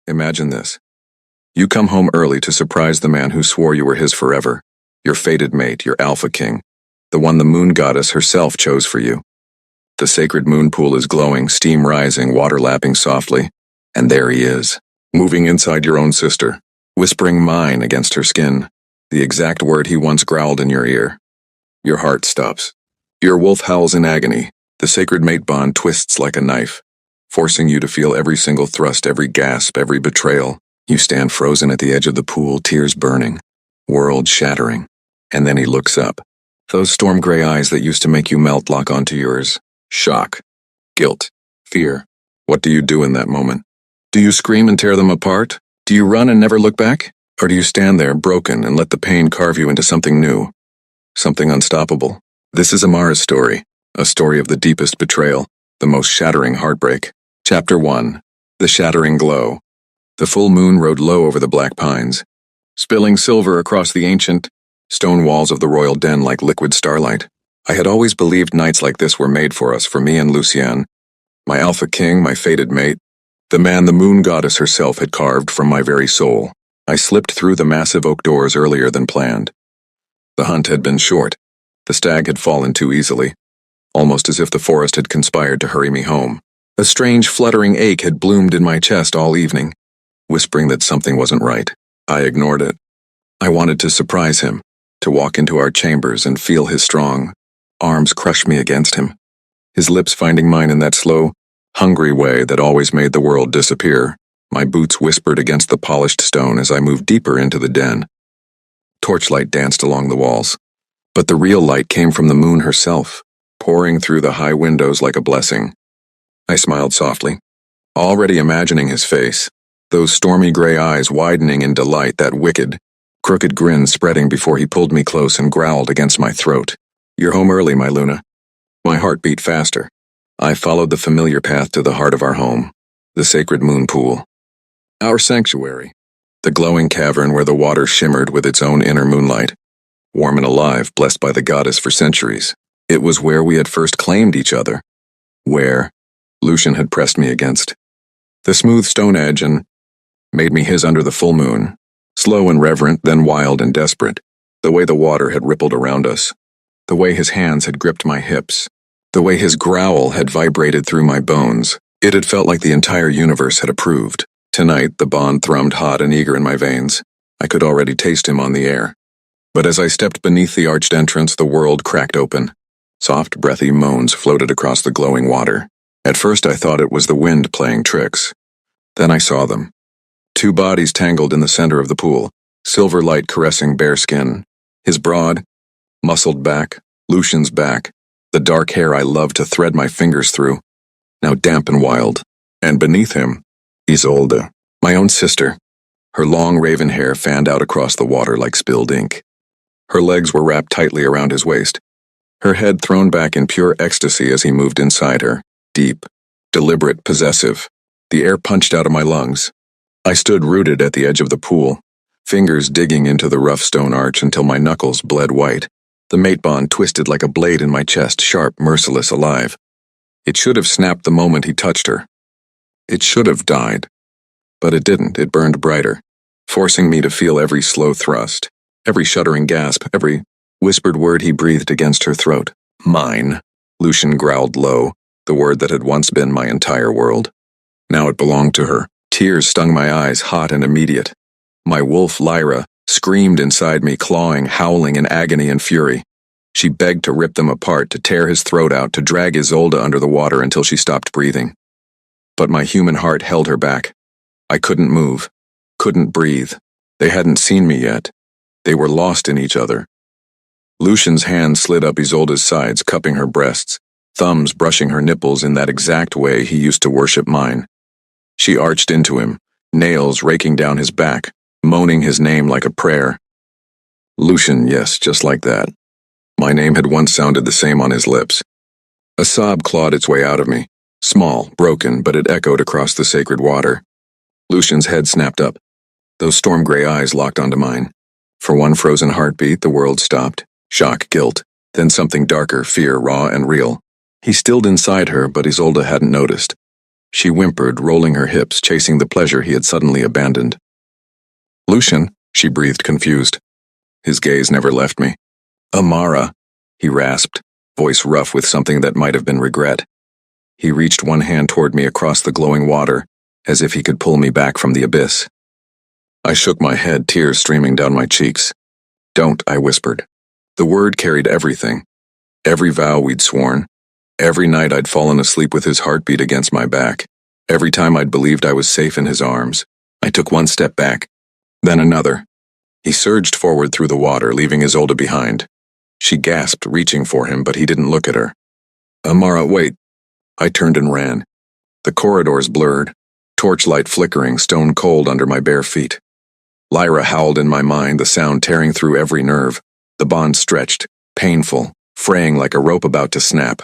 Imagine this. You come home early to surprise the man who swore you were his forever, your fated mate, your alpha king, the one the moon goddess herself chose for you. The sacred moon pool is glowing, steam rising, water lapping softly, and there he is, moving inside your own sister, whispering mine against her skin, the exact word he once growled in your ear. Your heart stops. Your wolf howls in agony. The sacred mate bond twists like a knife, forcing you to feel every single thrust, every gasp, every betrayal. You stand frozen at the edge of the pool, tears burning, world shattering. And then he looks up. Those storm gray eyes that used to make you melt lock onto yours. Shock, guilt, fear. What do you do in that moment? Do you scream and tear them apart? Do you run and never look back? Or do you stand there broken and let the pain carve you into something new? Something unstoppable? This is Amara's story, a story of the deepest betrayal, the most shattering heartbreak. Chapter 1. The Shattering Glow. The full moon rode low over the black pines, spilling silver across the ancient stone walls of the royal den like liquid starlight. I had always believed nights like this were made for us, for me and Lucienne, my alpha king, my fated mate, the man the moon goddess herself had carved from my very soul. I slipped through the massive oak doors earlier than planned. The hunt had been short. The stag had fallen too easily, almost as if the forest had conspired to hurry me home. A strange fluttering ache had bloomed in my chest all evening, whispering that something wasn't right. I ignored it. I wanted to surprise him, to walk into our chambers and feel his strong arms crush me against him, his lips finding mine in that slow, hungry way that always made the world disappear. My boots whispered against the polished stone as I moved deeper into the den. Torchlight danced along the walls, but the real light came from the moon herself, pouring through the high windows like a blessing. I smiled softly, already imagining his face, those stormy gray eyes widening in delight, that wicked, crooked grin spreading before he pulled me close and growled against my throat. "You're home early, my Luna." My heart beat faster. I followed the familiar path to the heart of our home, the sacred moon pool. Our sanctuary, the glowing cavern where the water shimmered with its own inner moonlight, warm and alive, blessed by the goddess for centuries. It was where we had first claimed each other, where Lucian had pressed me against the smooth stone edge and made me his under the full moon, slow and reverent, then wild and desperate, the way the water had rippled around us, the way his hands had gripped my hips, the way his growl had vibrated through my bones. It had felt like the entire universe had approved. Tonight, the bond thrummed hot and eager in my veins. I could already taste him on the air. But as I stepped beneath the arched entrance, the world cracked open. Soft, breathy moans floated across the glowing water. At first, I thought it was the wind playing tricks. Then I saw them. Two bodies tangled in the center of the pool, silver light caressing bare skin. His broad, muscled back, Lucian's back, the dark hair I loved to thread my fingers through, now damp and wild. And beneath him, Isolde, my own sister, her long raven hair fanned out across the water like spilled ink. Her legs were wrapped tightly around his waist, her head thrown back in pure ecstasy as he moved inside her, deep, deliberate, possessive. The air punched out of my lungs. I stood rooted at the edge of the pool, fingers digging into the rough stone arch until my knuckles bled white. The mate bond twisted like a blade in my chest, sharp, merciless, alive. It should have snapped the moment he touched her. It should have died. But it didn't. It burned brighter, forcing me to feel every slow thrust, every shuddering gasp, every whispered word he breathed against her throat. Mine, Lucian growled low, the word that had once been my entire world. Now it belonged to her. Tears stung my eyes, hot and immediate. My wolf, Lyra, screamed inside me, clawing, howling in agony and fury. She begged to rip them apart, to tear his throat out, to drag Isolde under the water until she stopped breathing. But my human heart held her back. I couldn't move, couldn't breathe. They hadn't seen me yet. They were lost in each other. Lucian's hand slid up Isolde's sides, cupping her breasts, thumbs brushing her nipples in that exact way he used to worship mine. She arched into him, nails raking down his back, moaning his name like a prayer. Lucian, yes, just like that. My name had once sounded the same on his lips. A sob clawed its way out of me, small, broken, but it echoed across the sacred water. Lucian's head snapped up. Those storm-gray eyes locked onto mine. For one frozen heartbeat, the world stopped. Shock, guilt, then something darker, fear, raw and real. He stilled inside her, but Isolde hadn't noticed. She whimpered, rolling her hips, chasing the pleasure he had suddenly abandoned. Lucian, she breathed, confused. His gaze never left me. Amara, he rasped, voice rough with something that might have been regret. He reached one hand toward me across the glowing water, as if he could pull me back from the abyss. I shook my head, tears streaming down my cheeks. Don't, I whispered. The word carried everything. Every vow we'd sworn. Every night I'd fallen asleep with his heartbeat against my back. Every time I'd believed I was safe in his arms. I took one step back, then another. He surged forward through the water, leaving Isolde behind. She gasped, reaching for him, but he didn't look at her. Amara, wait. I turned and ran. The corridors blurred, torchlight flickering, stone cold under my bare feet. Lyra howled in my mind, the sound tearing through every nerve. The bond stretched, painful, fraying like a rope about to snap.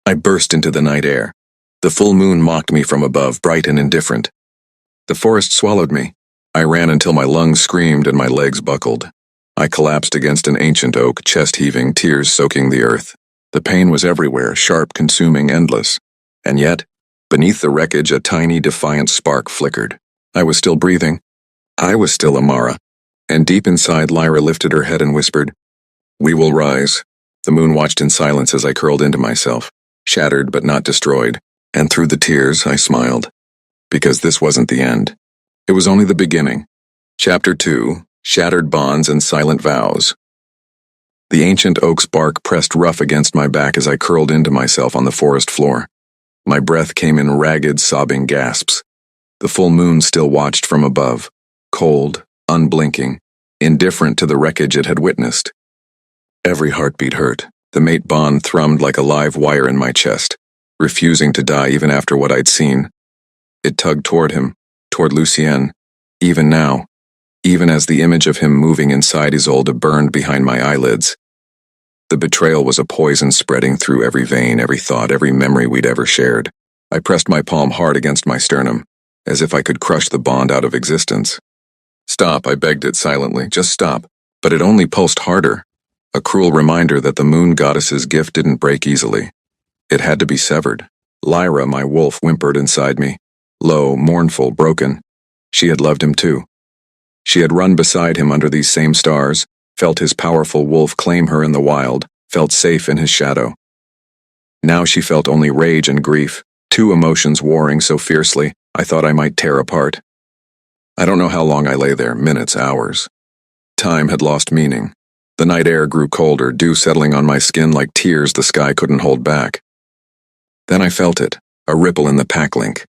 I burst into the night air. The full moon mocked me from above, bright and indifferent. The forest swallowed me. I ran until my lungs screamed and my legs buckled. I collapsed against an ancient oak, chest heaving, tears soaking the earth. The pain was everywhere, sharp, consuming, endless. And yet, beneath the wreckage, a tiny, defiant spark flickered. I was still breathing. I was still Amara. And deep inside, Lyra lifted her head and whispered, "We will rise." The moon watched in silence as I curled into myself, shattered but not destroyed. And through the tears, I smiled. Because this wasn't the end. It was only the beginning. Chapter 2, Shattered Bonds and Silent Vows. The ancient oak's bark pressed rough against my back as I curled into myself on the forest floor. My breath came in ragged, sobbing gasps. The full moon still watched from above, cold, unblinking, indifferent to the wreckage it had witnessed. Every heartbeat hurt. The mate bond thrummed like a live wire in my chest, refusing to die even after what I'd seen. It tugged toward him, toward Lucienne, even now, even as the image of him moving inside Isolde burned behind my eyelids. The betrayal was a poison spreading through every vein, every thought, every memory we'd ever shared. I pressed my palm hard against my sternum, as if I could crush the bond out of existence. Stop, I begged it silently, just stop. But it only pulsed harder, a cruel reminder that the moon goddess's gift didn't break easily. It had to be severed. Lyra, my wolf, whimpered inside me, low, mournful, broken. She had loved him too. She had run beside him under these same stars, felt his powerful wolf claim her in the wild, felt safe in his shadow. Now she felt only rage and grief, two emotions warring so fiercely, I thought I might tear apart. I don't know how long I lay there, minutes, hours. Time had lost meaning. The night air grew colder, dew settling on my skin like tears the sky couldn't hold back. Then I felt it, a ripple in the pack link.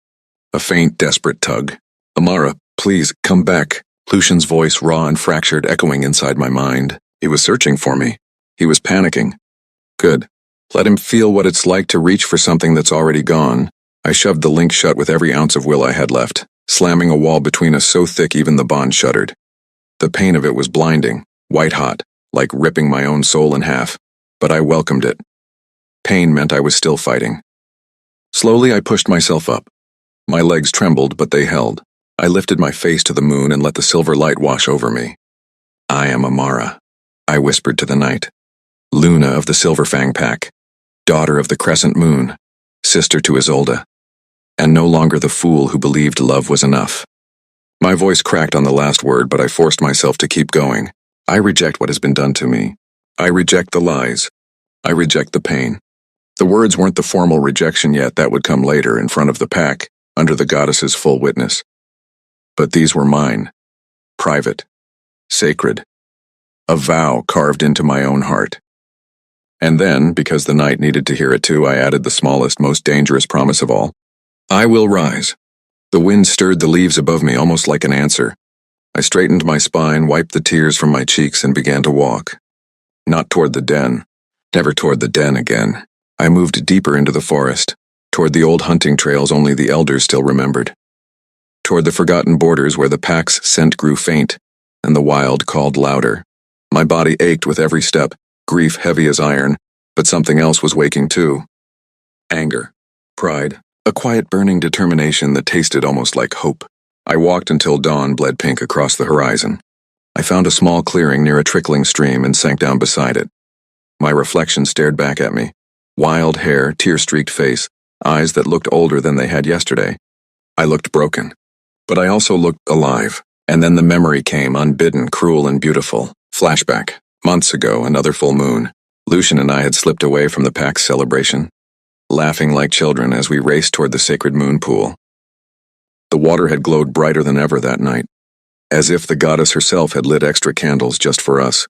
A faint, desperate tug. Amara, please, come back. Lucian's voice, raw and fractured, echoing inside my mind. He was searching for me. He was panicking. Good. Let him feel what it's like to reach for something that's already gone. I shoved the link shut with every ounce of will I had left, slamming a wall between us so thick even the bond shuddered. The pain of it was blinding, white-hot, like ripping my own soul in half, but I welcomed it. Pain meant I was still fighting. Slowly I pushed myself up. My legs trembled, but they held. I lifted my face to the moon and let the silver light wash over me. I am Amara, I whispered to the night. Luna of the Silverfang Pack, daughter of the Crescent Moon, sister to Isolde, and no longer the fool who believed love was enough. My voice cracked on the last word, but I forced myself to keep going. I reject what has been done to me. I reject the lies. I reject the pain. The words weren't the formal rejection yet, that would come later in front of the pack, under the goddess's full witness. But these were mine, private, sacred, a vow carved into my own heart. And then, because the night needed to hear it too, I added the smallest, most dangerous promise of all. I will rise. The wind stirred the leaves above me almost like an answer. I straightened my spine, wiped the tears from my cheeks, and began to walk. Not toward the den, never toward the den again. I moved deeper into the forest, toward the old hunting trails only the elders still remembered. Toward the forgotten borders where the pack's scent grew faint, and the wild called louder. My body ached with every step, grief heavy as iron, but something else was waking too. Anger, pride, a quiet burning determination that tasted almost like hope. I walked until dawn bled pink across the horizon. I found a small clearing near a trickling stream and sank down beside it. My reflection stared back at me. Wild hair, tear-streaked face, eyes that looked older than they had yesterday. I looked broken, but I also looked alive. And then the memory came, unbidden, cruel and beautiful. Flashback. Months ago, another full moon. Lucian and I had slipped away from the pack's celebration, laughing like children as we raced toward the sacred moon pool. The water had glowed brighter than ever that night, as if the goddess herself had lit extra candles just for us.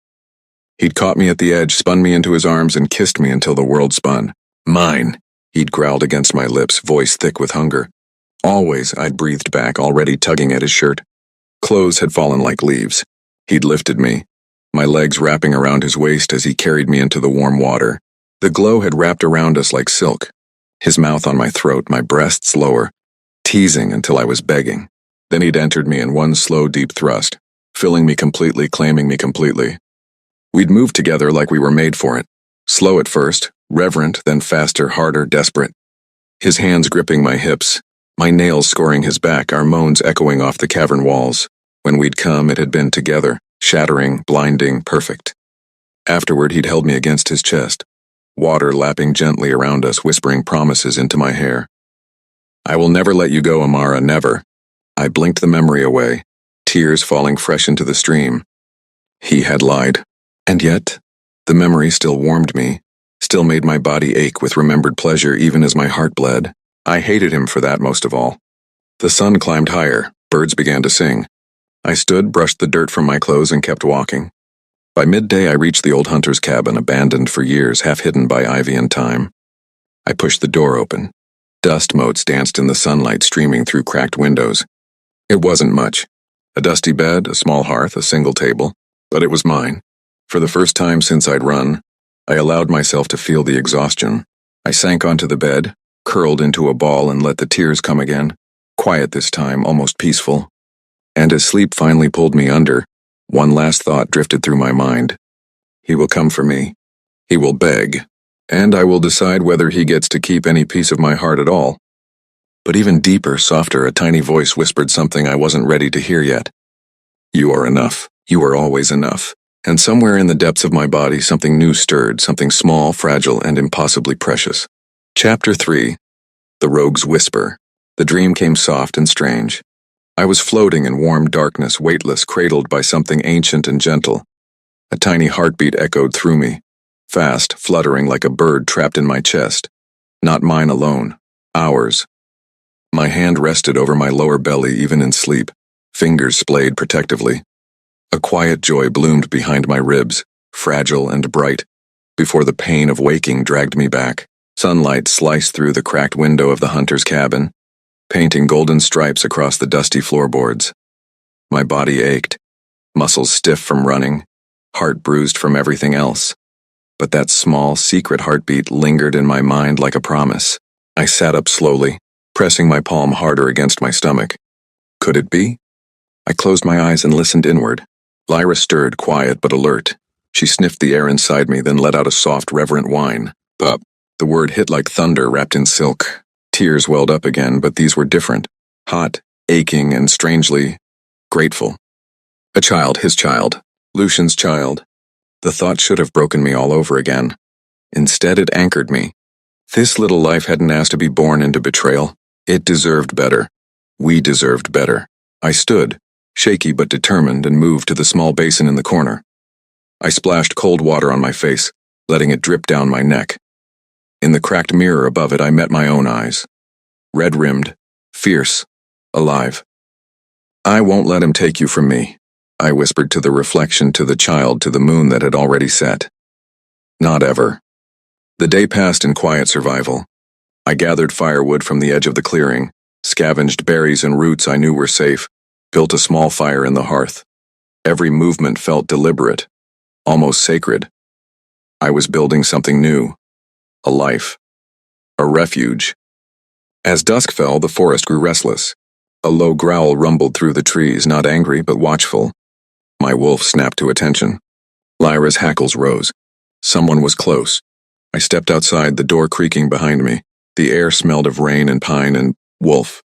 He'd caught me at the edge, spun me into his arms, and kissed me until the world spun. Mine, he'd growled against my lips, voice thick with hunger. Always, I'd breathed back, already tugging at his shirt. Clothes had fallen like leaves. He'd lifted me, my legs wrapping around his waist as he carried me into the warm water. The glow had wrapped around us like silk, his mouth on my throat, my breasts lower, teasing until I was begging. Then he'd entered me in one slow, deep thrust, filling me completely, claiming me completely. We'd moved together like we were made for it. Slow at first, reverent, then faster, harder, desperate. His hands gripping my hips, my nails scoring his back, our moans echoing off the cavern walls. When we'd come, it had been together, shattering, blinding, perfect. Afterward, he'd held me against his chest, water lapping gently around us, whispering promises into my hair. I will never let you go, Amara, never. I blinked the memory away, tears falling fresh into the stream. He had lied. And yet, the memory still warmed me, still made my body ache with remembered pleasure even as my heart bled. I hated him for that most of all. The sun climbed higher, birds began to sing. I stood, brushed the dirt from my clothes, and kept walking. By midday, I reached the old hunter's cabin, abandoned for years, half hidden by ivy and thyme. I pushed the door open. Dust motes danced in the sunlight streaming through cracked windows. It wasn't much. A dusty bed, a small hearth, a single table, but it was mine. For the first time since I'd run, I allowed myself to feel the exhaustion. I sank onto the bed, curled into a ball, and let the tears come again. Quiet this time, almost peaceful. And as sleep finally pulled me under, one last thought drifted through my mind. He will come for me. He will beg. And I will decide whether he gets to keep any piece of my heart at all. But even deeper, softer, a tiny voice whispered something I wasn't ready to hear yet. You are enough. You are always enough. And somewhere in the depths of my body, something new stirred, something small, fragile, and impossibly precious. Chapter 3. The Rogue's Whisper. The dream came soft and strange. I was floating in warm darkness, weightless, cradled by something ancient and gentle. A tiny heartbeat echoed through me, fast, fluttering like a bird trapped in my chest. Not mine alone. Ours. My hand rested over my lower belly even in sleep, fingers splayed protectively. A quiet joy bloomed behind my ribs, fragile and bright, before the pain of waking dragged me back. Sunlight sliced through the cracked window of the hunter's cabin, painting golden stripes across the dusty floorboards. My body ached, muscles stiff from running, heart bruised from everything else. But that small, secret heartbeat lingered in my mind like a promise. I sat up slowly, pressing my palm harder against my stomach. Could it be? I closed my eyes and listened inward. Lyra stirred, quiet but alert. She sniffed the air inside me, then let out a soft, reverent whine. Pup. The word hit like thunder wrapped in silk. Tears welled up again, but these were different. Hot, aching, and strangely grateful. A child, his child. Lucian's child. The thought should have broken me all over again. Instead, it anchored me. This little life hadn't asked to be born into betrayal. It deserved better. We deserved better. I stood, shaky but determined, and moved to the small basin in the corner. I splashed cold water on my face, letting it drip down my neck. In the cracked mirror above it, I met my own eyes. Red-rimmed, fierce, alive. I won't let him take you from me, I whispered to the reflection, to the child, to the moon that had already set. Not ever. The day passed in quiet survival. I gathered firewood from the edge of the clearing, scavenged berries and roots I knew were safe, built a small fire in the hearth. Every movement felt deliberate, almost sacred. I was building something new. A life. A refuge. As dusk fell, the forest grew restless. A low growl rumbled through the trees, not angry but watchful. My wolf snapped to attention. Lyra's hackles rose. Someone was close. I stepped outside, the door creaking behind me. The air smelled of rain and pine and wolf.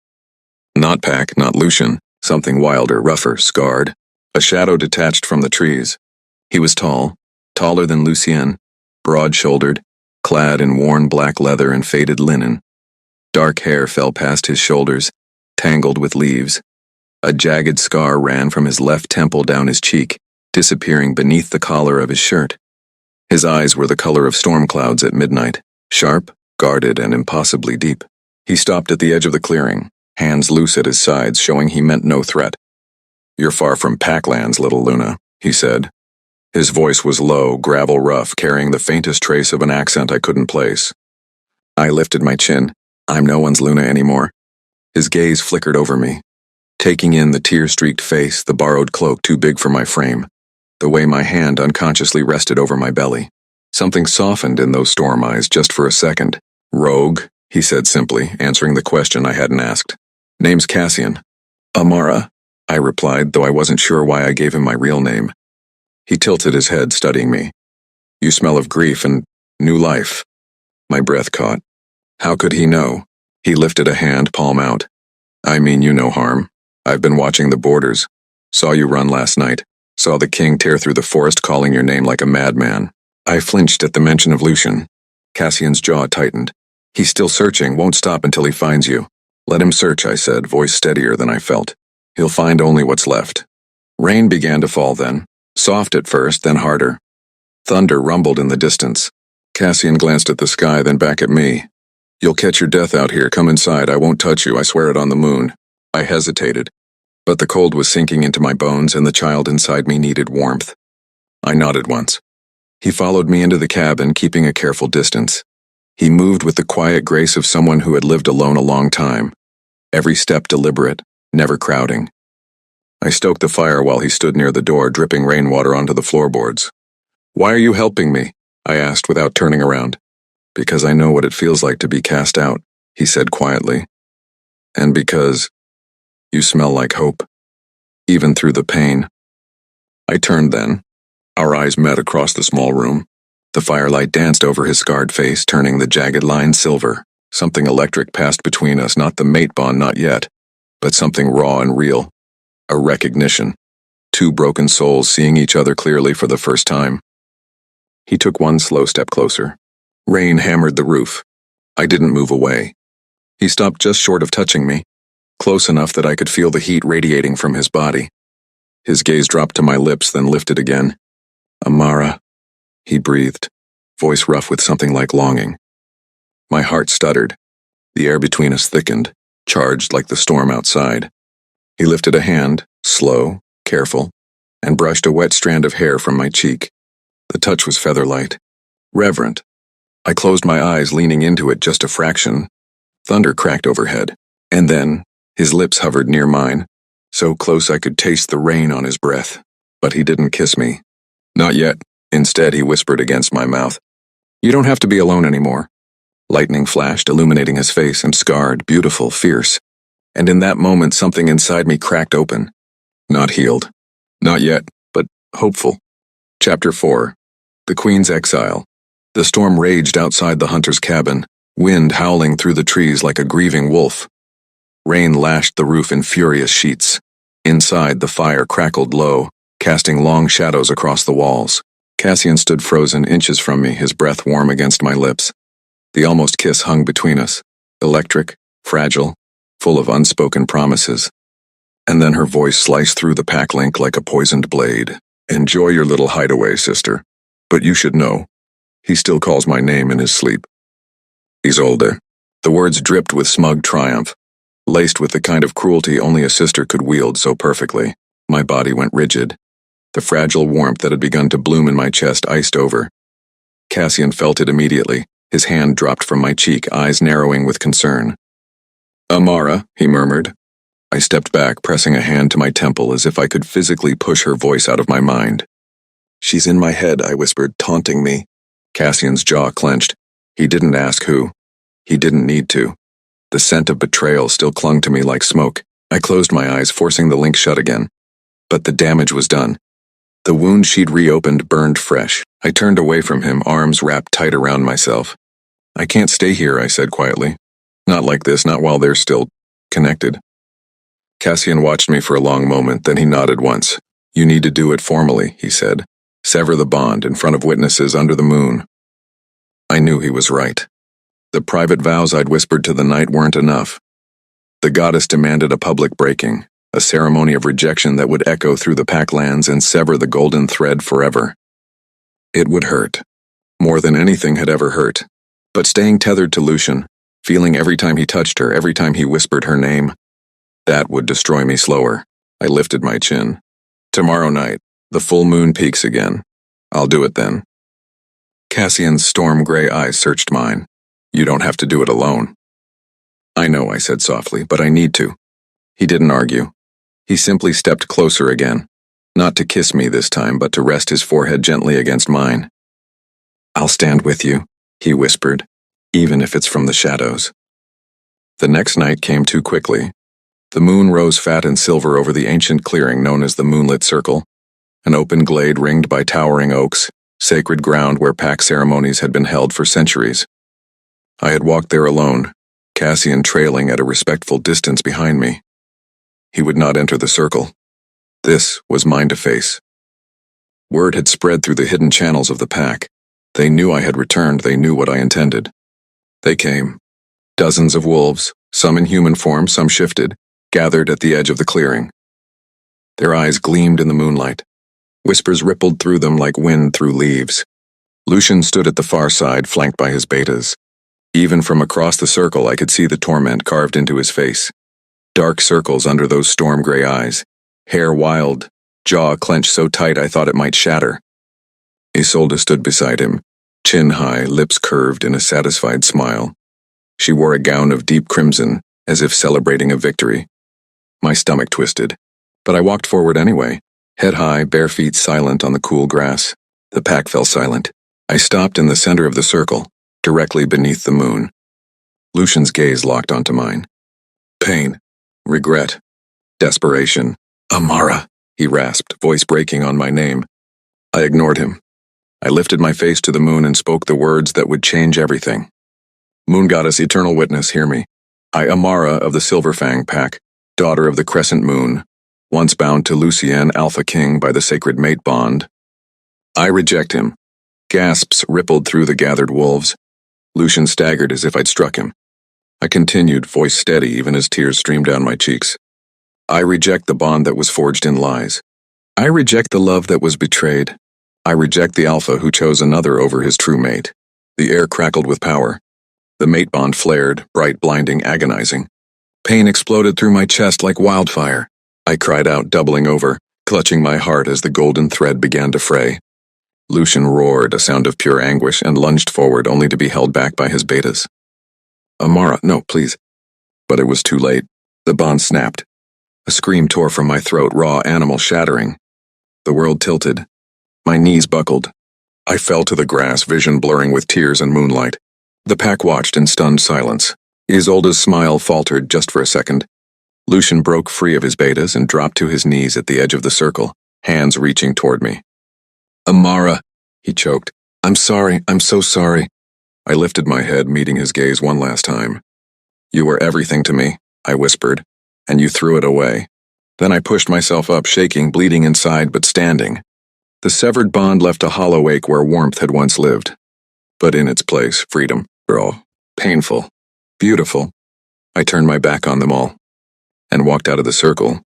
Not Pack, not Lucian. Something wilder, rougher, scarred. A shadow detached from the trees. He was tall, taller than Lucien, broad-shouldered, clad in worn black leather and faded linen. Dark hair fell past his shoulders, tangled with leaves. A jagged scar ran from his left temple down his cheek, disappearing beneath the collar of his shirt. His eyes were the color of storm clouds at midnight, sharp, guarded, and impossibly deep. He stopped at the edge of the clearing, hands loose at his sides, showing he meant no threat. "You're far from Packlands, little Luna," he said. His voice was low, gravel rough, carrying the faintest trace of an accent I couldn't place. I lifted my chin. I'm no one's Luna anymore. His gaze flickered over me, taking in the tear-streaked face, the borrowed cloak too big for my frame, the way my hand unconsciously rested over my belly. Something softened in those storm eyes just for a second. "Rogue," he said simply, answering the question I hadn't asked. "Name's Cassian." "Amara," I replied, though I wasn't sure why I gave him my real name. He tilted his head, studying me. "You smell of grief and new life." My breath caught. How could he know? He lifted a hand, palm out. "I mean you no harm. I've been watching the borders. Saw you run last night. Saw the king tear through the forest calling your name like a madman." I flinched at the mention of Lucian. Cassian's jaw tightened. "He's still searching, won't stop until he finds you." "Let him search," I said, voice steadier than I felt. "He'll find only what's left." Rain began to fall then, soft at first, then harder. Thunder rumbled in the distance. Cassian glanced at the sky, then back at me. "You'll catch your death out here. Come inside. I won't touch you. I swear it on the moon." I hesitated, but the cold was sinking into my bones and the child inside me needed warmth. I nodded once. He followed me into the cabin, keeping a careful distance. He moved with the quiet grace of someone who had lived alone a long time, every step deliberate, never crowding. I stoked the fire while he stood near the door, dripping rainwater onto the floorboards. "Why are you helping me?" I asked without turning around. "Because I know what it feels like to be cast out," he said quietly. "And because you smell like hope, even through the pain." I turned then. Our eyes met across the small room. The firelight danced over his scarred face, turning the jagged lines silver. Something electric passed between us, not the mate bond, not yet, but something raw and real. A recognition. Two broken souls seeing each other clearly for the first time. He took one slow step closer. Rain hammered the roof. I didn't move away. He stopped just short of touching me, close enough that I could feel the heat radiating from his body. His gaze dropped to my lips, then lifted again. "Amara," he breathed, voice rough with something like longing. My heart stuttered. The air between us thickened, charged like the storm outside. He lifted a hand, slow, careful, and brushed a wet strand of hair from my cheek. The touch was feather-light, reverent. I closed my eyes, leaning into it just a fraction. Thunder cracked overhead, and then his lips hovered near mine, so close I could taste the rain on his breath. But he didn't kiss me. Not yet. Instead, he whispered against my mouth, "You don't have to be alone anymore." Lightning flashed, illuminating his face, and scarred, beautiful, fierce. And in that moment, something inside me cracked open. Not healed. Not yet, but hopeful. Chapter 4. The Queen's Exile. The storm raged outside the hunter's cabin, wind howling through the trees like a grieving wolf. Rain lashed the roof in furious sheets. Inside, the fire crackled low, casting long shadows across the walls. Cassian stood frozen inches from me, his breath warm against my lips. The almost kiss hung between us, electric, fragile, full of unspoken promises. And then her voice sliced through the pack link like a poisoned blade. "Enjoy your little hideaway, sister. But you should know, he still calls my name in his sleep. He's older." The words dripped with smug triumph, laced with the kind of cruelty only a sister could wield so perfectly. My body went rigid. The fragile warmth that had begun to bloom in my chest iced over. Cassian felt it immediately. His hand dropped from my cheek, eyes narrowing with concern. "Amara," he murmured. I stepped back, pressing a hand to my temple as if I could physically push her voice out of my mind. "She's in my head," I whispered, taunting me. Cassian's jaw clenched. He didn't ask who. He didn't need to. The scent of betrayal still clung to me like smoke. I closed my eyes, forcing the link shut again. But the damage was done. The wound she'd reopened burned fresh. I turned away from him, arms wrapped tight around myself. "I can't stay here," I said quietly. "Not like this, not while they're still connected." Cassian watched me for a long moment, then he nodded once. "You need to do it formally," he said. "Sever the bond in front of witnesses under the moon." I knew he was right. The private vows I'd whispered to the night weren't enough. The goddess demanded a public breaking, a ceremony of rejection that would echo through the Packlands and sever the golden thread forever. It would hurt. More than anything had ever hurt. But staying tethered to Lucian, feeling every time he touched her, every time he whispered her name, that would destroy me slower. I lifted my chin. Tomorrow night, the full moon peaks again. I'll do it then. Cassian's storm-gray eyes searched mine. You don't have to do it alone. I know, I said softly, but I need to. He didn't argue. He simply stepped closer again. Not to kiss me this time, but to rest his forehead gently against mine. I'll stand with you, he whispered, even if it's from the shadows. The next night came too quickly. The moon rose fat and silver over the ancient clearing known as the Moonlit Circle, an open glade ringed by towering oaks, sacred ground where pack ceremonies had been held for centuries. I had walked there alone, Cassian trailing at a respectful distance behind me. He would not enter the circle. This was mine to face. Word had spread through the hidden channels of the pack. They knew I had returned, they knew what I intended. They came. Dozens of wolves, some in human form, some shifted, gathered at the edge of the clearing. Their eyes gleamed in the moonlight. Whispers rippled through them like wind through leaves. Lucian stood at the far side, flanked by his betas. Even from across the circle, I could see the torment carved into his face. Dark circles under those storm-gray eyes, hair wild, jaw clenched so tight I thought it might shatter. Isolde stood beside him, chin high, lips curved in a satisfied smile. She wore a gown of deep crimson, as if celebrating a victory. My stomach twisted, but I walked forward anyway, head high, bare feet silent on the cool grass. The pack fell silent. I stopped in the center of the circle, directly beneath the moon. Lucian's gaze locked onto mine. Pain, regret, desperation. Amara, he rasped, voice breaking on my name. I ignored him. I lifted my face to the moon and spoke the words that would change everything. Moon goddess, eternal witness, hear me. I, Amara of the Silverfang pack, daughter of the Crescent Moon, once bound to Lucien, Alpha King, by the sacred mate bond. I reject him. Gasps rippled through the gathered wolves. Lucian staggered as if I'd struck him. I continued, voice steady even as tears streamed down my cheeks. I reject the bond that was forged in lies. I reject the love that was betrayed. I reject the Alpha who chose another over his true mate. The air crackled with power. The mate bond flared, bright, blinding, agonizing. Pain exploded through my chest like wildfire. I cried out, doubling over, clutching my heart as the golden thread began to fray. Lucian roared, a sound of pure anguish, and lunged forward only to be held back by his betas. Amara, no, please. But it was too late. The bond snapped. A scream tore from my throat, raw animal shattering. The world tilted. My knees buckled. I fell to the grass, vision blurring with tears and moonlight. The pack watched in stunned silence. Isolde's smile faltered just for a second. Lucian broke free of his betas and dropped to his knees at the edge of the circle, hands reaching toward me. Amara, he choked. I'm sorry, I'm so sorry. I lifted my head, meeting his gaze one last time. You were everything to me, I whispered, and you threw it away. Then I pushed myself up, shaking, bleeding inside, but standing. The severed bond left a hollow ache where warmth had once lived. But in its place, freedom, girl, painful, beautiful. I turned my back on them all, and walked out of the circle.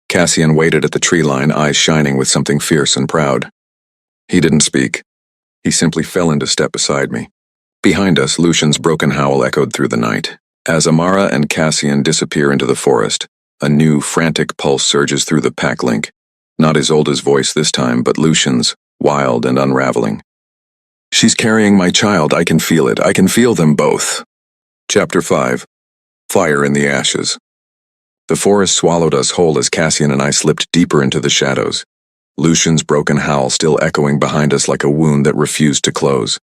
Cassian waited at the tree line, eyes shining with something fierce and proud. He didn't speak. He simply fell into step beside me. Behind us, Lucian's broken howl echoed through the night. As Amara and Cassian disappear into the forest, a new, frantic pulse surges through the pack link. Not Isolde's voice this time, but Lucian's, wild and unraveling. She's carrying my child, I can feel it, I can feel them both. Chapter 5. Fire in the Ashes. The forest swallowed us whole as Cassian and I slipped deeper into the shadows. Lucian's broken howl still echoing behind us like a wound that refused to close.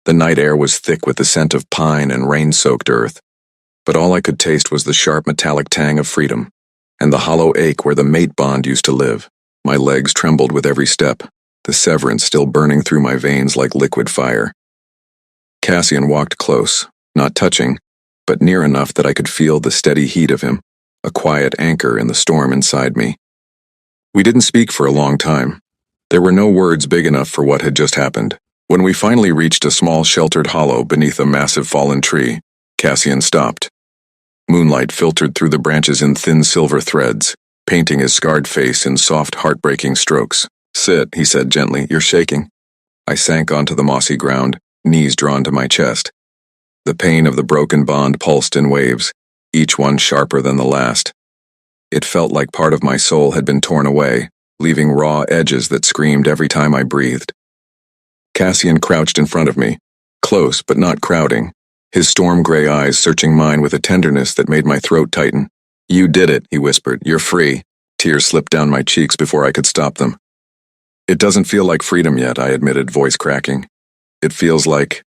The night air was thick with the scent of pine and rain-soaked earth, but all I could taste was the sharp metallic tang of freedom, and the hollow ache where the mate bond used to live. My legs trembled with every step, the severance still burning through my veins like liquid fire. Cassian walked close, not touching, but near enough that I could feel the steady heat of him, a quiet anchor in the storm inside me. We didn't speak for a long time. There were no words big enough for what had just happened. When we finally reached a small sheltered hollow beneath a massive fallen tree, Cassian stopped. Moonlight filtered through the branches in thin silver threads, painting his scarred face in soft, heartbreaking strokes. "Sit," he said gently, "you're shaking." I sank onto the mossy ground, knees drawn to my chest. The pain of the broken bond pulsed in waves, each one sharper than the last. It felt like part of my soul had been torn away, leaving raw edges that screamed every time I breathed. Cassian crouched in front of me, close but not crowding, his storm-gray eyes searching mine with a tenderness that made my throat tighten. "You did it," he whispered. "You're free." Tears slipped down my cheeks before I could stop them. "It doesn't feel like freedom yet," I admitted, voice cracking. "It feels like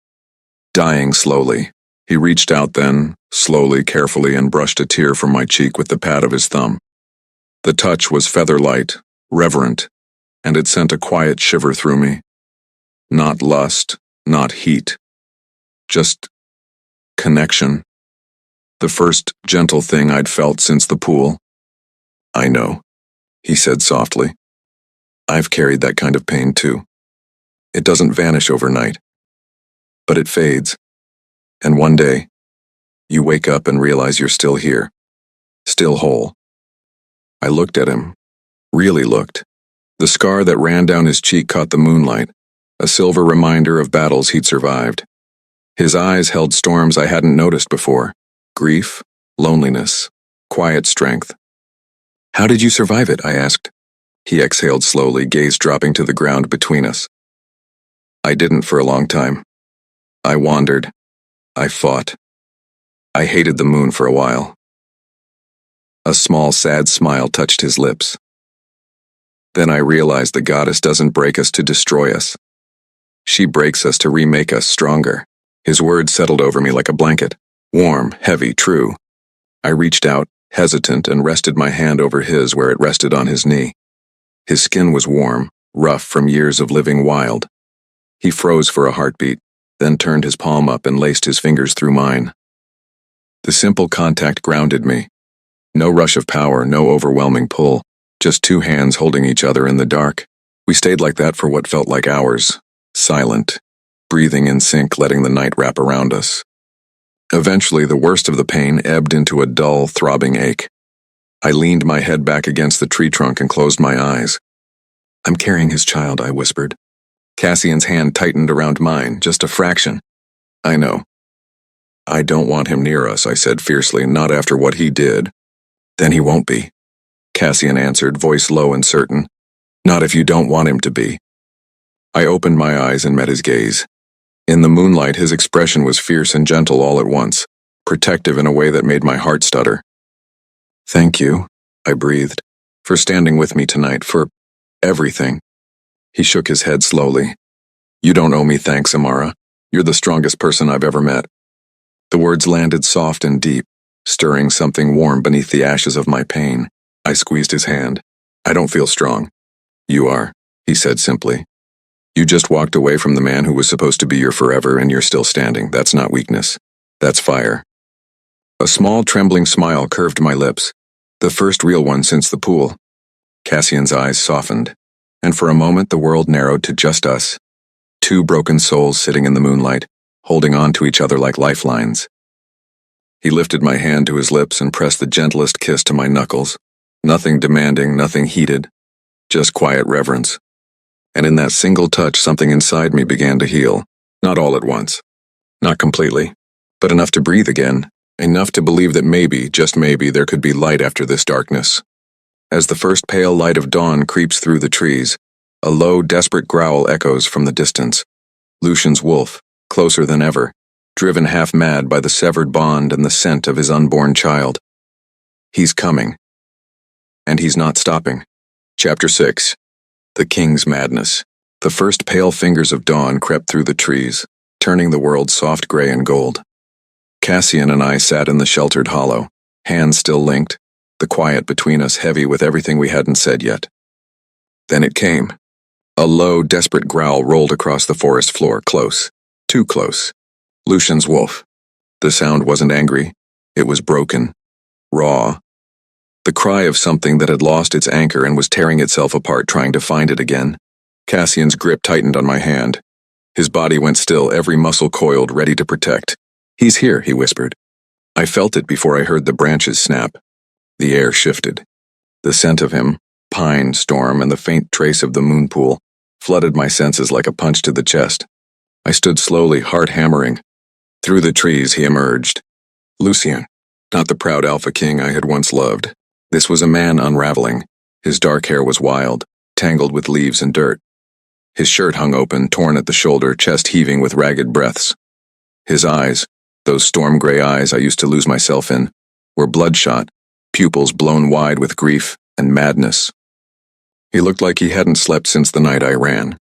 dying slowly." He reached out then, slowly, carefully, and brushed a tear from my cheek with the pad of his thumb. The touch was feather-light, reverent, and it sent a quiet shiver through me. Not lust, not heat. Just connection. The first gentle thing I'd felt since the pool. "I know," he said softly. "I've carried that kind of pain too. It doesn't vanish overnight, but it fades. And one day, you wake up and realize you're still here, still whole." I looked at him, really looked. The scar that ran down his cheek caught the moonlight, a silver reminder of battles he'd survived. His eyes held storms I hadn't noticed before: grief, loneliness, quiet strength. "How did you survive it?" I asked. He exhaled slowly, gaze dropping to the ground between us. "I didn't for a long time. I wandered. I fought. I hated the moon for a while." A small, sad smile touched his lips. "Then I realized the goddess doesn't break us to destroy us. She breaks us to remake us stronger." His words settled over me like a blanket, warm, heavy, true. I reached out, hesitant, and rested my hand over his where it rested on his knee. His skin was warm, rough from years of living wild. He froze for a heartbeat, then turned his palm up and laced his fingers through mine. The simple contact grounded me. No rush of power, no overwhelming pull, just two hands holding each other in the dark. We stayed like that for what felt like hours, silent, breathing in sync, letting the night wrap around us. Eventually, the worst of the pain ebbed into a dull, throbbing ache. I leaned my head back against the tree trunk and closed my eyes. "I'm carrying his child," I whispered. Cassian's hand tightened around mine, just a fraction. "I know." "I don't want him near us," I said fiercely, "not after what he did." "Then he won't be," Cassian answered, voice low and certain. "Not if you don't want him to be." I opened my eyes and met his gaze. In the moonlight, his expression was fierce and gentle all at once, protective in a way that made my heart stutter. "Thank you," I breathed, "for standing with me tonight, for everything." He shook his head slowly. "You don't owe me thanks, Amara. You're the strongest person I've ever met." The words landed soft and deep, stirring something warm beneath the ashes of my pain. I squeezed his hand. "I don't feel strong." "You are," he said simply. "You just walked away from the man who was supposed to be your forever, and you're still standing. That's not weakness. That's fire." A small, trembling smile curved my lips, the first real one since the pool. Cassian's eyes softened, and for a moment the world narrowed to just us, two broken souls sitting in the moonlight, holding on to each other like lifelines. He lifted my hand to his lips and pressed the gentlest kiss to my knuckles. Nothing demanding, nothing heated, just quiet reverence. And in that single touch, something inside me began to heal. Not all at once. Not completely. But enough to breathe again. Enough to believe that maybe, just maybe, there could be light after this darkness. As the first pale light of dawn creeps through the trees, a low, desperate growl echoes from the distance. Lucian's wolf, closer than ever, driven half mad by the severed bond and the scent of his unborn child. He's coming. And he's not stopping. Chapter 6. The King's Madness. The first pale fingers of dawn crept through the trees, turning the world soft gray and gold. Cassian and I sat in the sheltered hollow, hands still linked, the quiet between us heavy with everything we hadn't said yet. Then it came. A low, desperate growl rolled across the forest floor, close. Too close. Lucian's wolf. The sound wasn't angry. It was broken. Raw. The cry of something that had lost its anchor and was tearing itself apart trying to find it again. Cassian's grip tightened on my hand. His body went still, every muscle coiled, ready to protect. "He's here," he whispered. I felt it before I heard the branches snap. The air shifted. The scent of him, pine, storm, and the faint trace of the moon pool flooded my senses like a punch to the chest. I stood slowly, heart hammering. Through the trees he emerged. Lucien, not the proud alpha king I had once loved. This was a man unraveling. His dark hair was wild, tangled with leaves and dirt. His shirt hung open, torn at the shoulder, chest heaving with ragged breaths. His eyes, those storm-gray eyes I used to lose myself in, were bloodshot, pupils blown wide with grief and madness. He looked like he hadn't slept since the night I ran.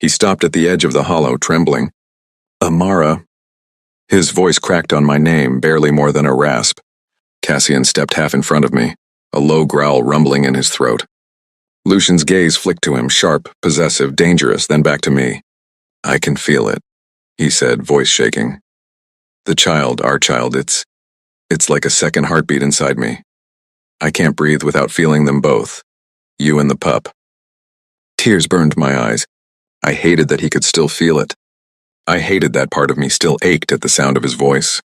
He stopped at the edge of the hollow, trembling. "Amara." His voice cracked on my name, barely more than a rasp. Cassian stepped half in front of me, a low growl rumbling in his throat. Lucian's gaze flicked to him, sharp, possessive, dangerous, then back to me. "I can feel it," he said, voice shaking. "The child, our child, it's like a second heartbeat inside me. I can't breathe without feeling them both, you and the pup." Tears burned my eyes. I hated that he could still feel it. I hated that part of me still ached at the sound of his voice.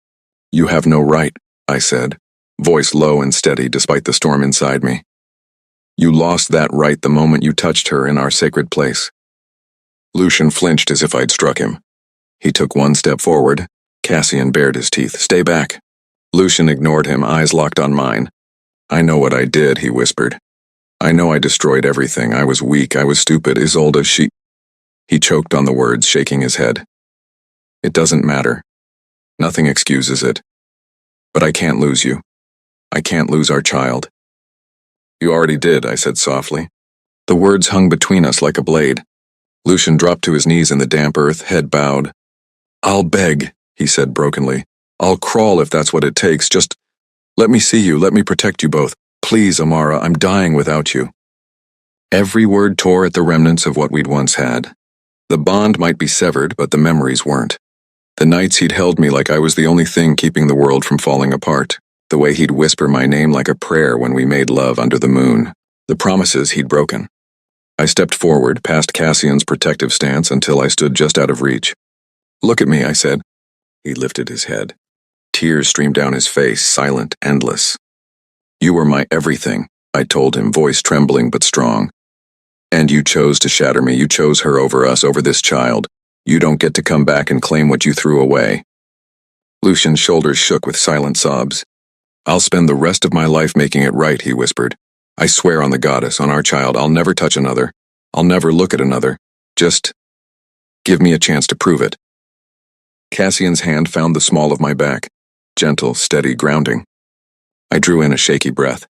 "You have no right," I said, voice low and steady despite the storm inside me. "You lost that right the moment you touched her in our sacred place." Lucian flinched as if I'd struck him. He took one step forward. Cassian bared his teeth. "Stay back." Lucian ignored him, eyes locked on mine. "I know what I did," he whispered. "I know I destroyed everything. I was weak. I was stupid. Isolde, she—" He choked on the words, shaking his head. "It doesn't matter. Nothing excuses it. But I can't lose you. I can't lose our child." "You already did," I said softly. The words hung between us like a blade. Lucian dropped to his knees in the damp earth, head bowed. "I'll beg," he said brokenly. "I'll crawl if that's what it takes. Just let me see you. Let me protect you both. Please, Amara, I'm dying without you." Every word tore at the remnants of what we'd once had. The bond might be severed, but the memories weren't. The nights he'd held me like I was the only thing keeping the world from falling apart. The way he'd whisper my name like a prayer when we made love under the moon. The promises he'd broken. I stepped forward, past Cassian's protective stance until I stood just out of reach. "Look at me," I said. He lifted his head. Tears streamed down his face, silent, endless. "You were my everything," I told him, voice trembling but strong. "And you chose to shatter me. You chose her over us, over this child. You don't get to come back and claim what you threw away." Lucian's shoulders shook with silent sobs. "I'll spend the rest of my life making it right," he whispered. "I swear on the goddess, on our child, I'll never touch another. I'll never look at another. Just give me a chance to prove it." Cassian's hand found the small of my back. Gentle, steady, grounding. I drew in a shaky breath.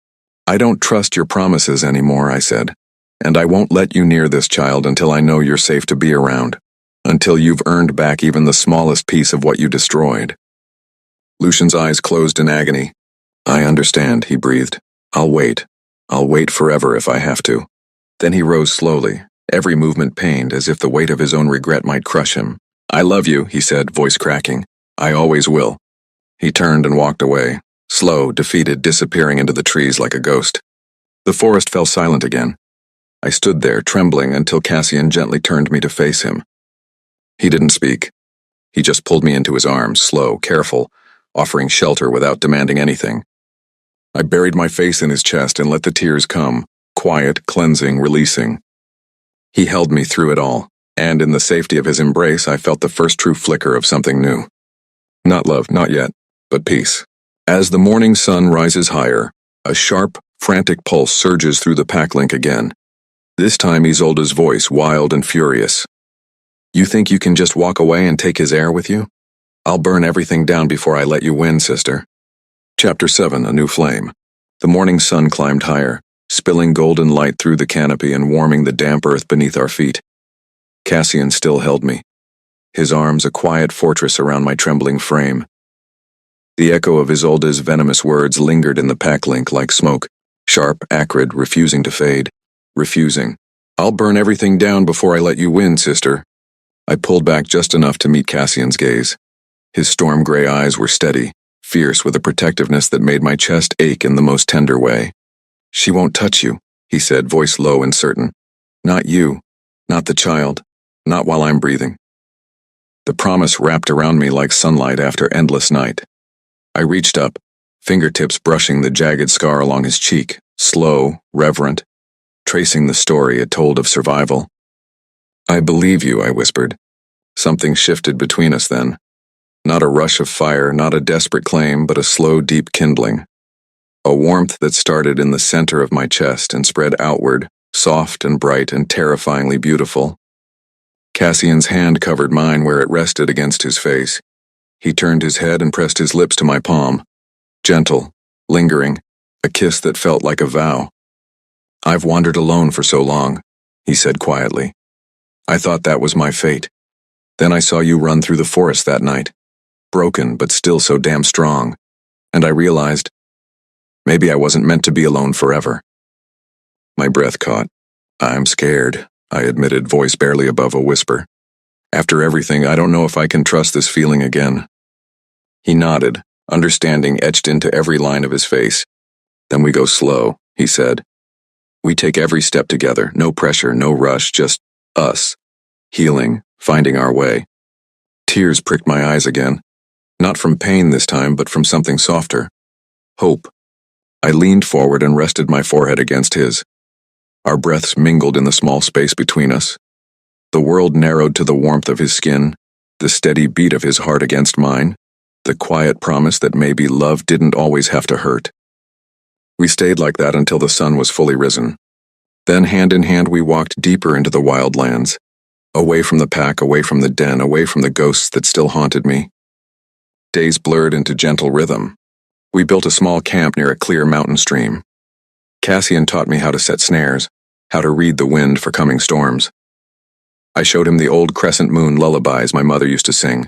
"I don't trust your promises anymore," I said. "And I won't let you near this child until I know you're safe to be around. Until you've earned back even the smallest piece of what you destroyed." Lucian's eyes closed in agony. "I understand," he breathed. "I'll wait. I'll wait forever if I have to." Then he rose slowly, every movement pained, as if the weight of his own regret might crush him. "I love you," he said, voice cracking. "I always will." He turned and walked away, slow, defeated, disappearing into the trees like a ghost. The forest fell silent again. I stood there, trembling, until Cassian gently turned me to face him. He didn't speak. He just pulled me into his arms, slow, careful, offering shelter without demanding anything. I buried my face in his chest and let the tears come, quiet, cleansing, releasing. He held me through it all, and in the safety of his embrace I felt the first true flicker of something new. Not love, not yet, but peace. As the morning sun rises higher, a sharp, frantic pulse surges through the pack link again. This time Isolde's voice, wild and furious. "You think you can just walk away and take his heir with you? I'll burn everything down before I let you win, sister." Chapter 7, A New Flame. The morning sun climbed higher, spilling golden light through the canopy and warming the damp earth beneath our feet. Cassian still held me, his arms a quiet fortress around my trembling frame. The echo of Isolde's venomous words lingered in the pack link like smoke, sharp, acrid, refusing to fade. Refusing. "I'll burn everything down before I let you win, sister." I pulled back just enough to meet Cassian's gaze. His storm-gray eyes were steady, fierce with a protectiveness that made my chest ache in the most tender way. "She won't touch you," he said, voice low and certain. "Not you. Not the child. Not while I'm breathing." The promise wrapped around me like sunlight after endless night. I reached up, fingertips brushing the jagged scar along his cheek, slow, reverent, tracing the story it told of survival. "I believe you," I whispered. Something shifted between us then. Not a rush of fire, not a desperate claim, but a slow, deep kindling. A warmth that started in the center of my chest and spread outward, soft and bright and terrifyingly beautiful. Cassian's hand covered mine where it rested against his face. He turned his head and pressed his lips to my palm. Gentle, lingering, a kiss that felt like a vow. "I've wandered alone for so long," he said quietly. "I thought that was my fate. Then I saw you run through the forest that night, broken but still so damn strong, and I realized maybe I wasn't meant to be alone forever." My breath caught. "I'm scared," I admitted, voice barely above a whisper. "After everything, I don't know if I can trust this feeling again." He nodded, understanding etched into every line of his face. "Then we go slow," he said. "We take every step together, no pressure, no rush, just us, healing, finding our way." Tears pricked my eyes again, not from pain this time, but from something softer. Hope. I leaned forward and rested my forehead against his. Our breaths mingled in the small space between us. The world narrowed to the warmth of his skin, the steady beat of his heart against mine, the quiet promise that maybe love didn't always have to hurt. We stayed like that until the sun was fully risen. Then, hand in hand, we walked deeper into the wildlands, away from the pack, away from the den, away from the ghosts that still haunted me. Days blurred into gentle rhythm. We built a small camp near a clear mountain stream. Cassian taught me how to set snares, how to read the wind for coming storms. I showed him the old crescent moon lullabies my mother used to sing,